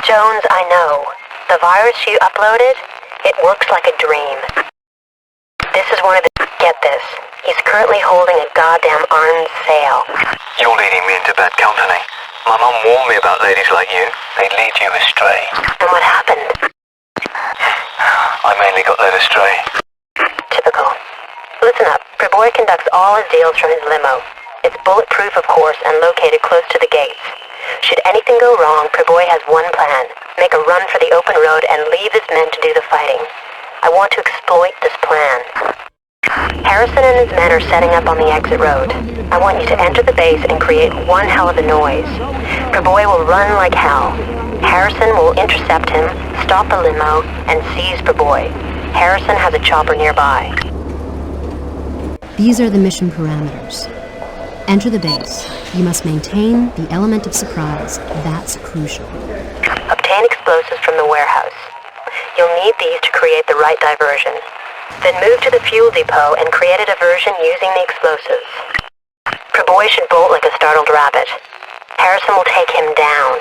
Jones, I know. The virus you uploaded, it works like a dream. This is one of the... Get this. He's currently holding a goddamn arms sale. You're leading me into bad company. My mum warned me about ladies like you. They lead you astray. And what happened? I mainly got led astray. Typical. Listen up. Preboy conducts all his deals from his limo. It's bulletproof, of course, and located close to the gates. Should anything go wrong, Preboy has one plan. Make a run for the open road and leave his men to do the fighting. I want to exploit this plan. Harrison and his men are setting up on the exit road. I want you to enter the base and create one hell of a noise. Preboy will run like hell. Harrison will intercept him, stop the limo, and seize Preboy. Harrison has a chopper nearby. These are the mission parameters. Enter the base. You must maintain the element of surprise. That's crucial. Obtain explosives from the warehouse. You'll need these to create the right diversion. Then move to the fuel depot and create a diversion using the explosives. Preboy should bolt like a startled rabbit. Harrison will take him down.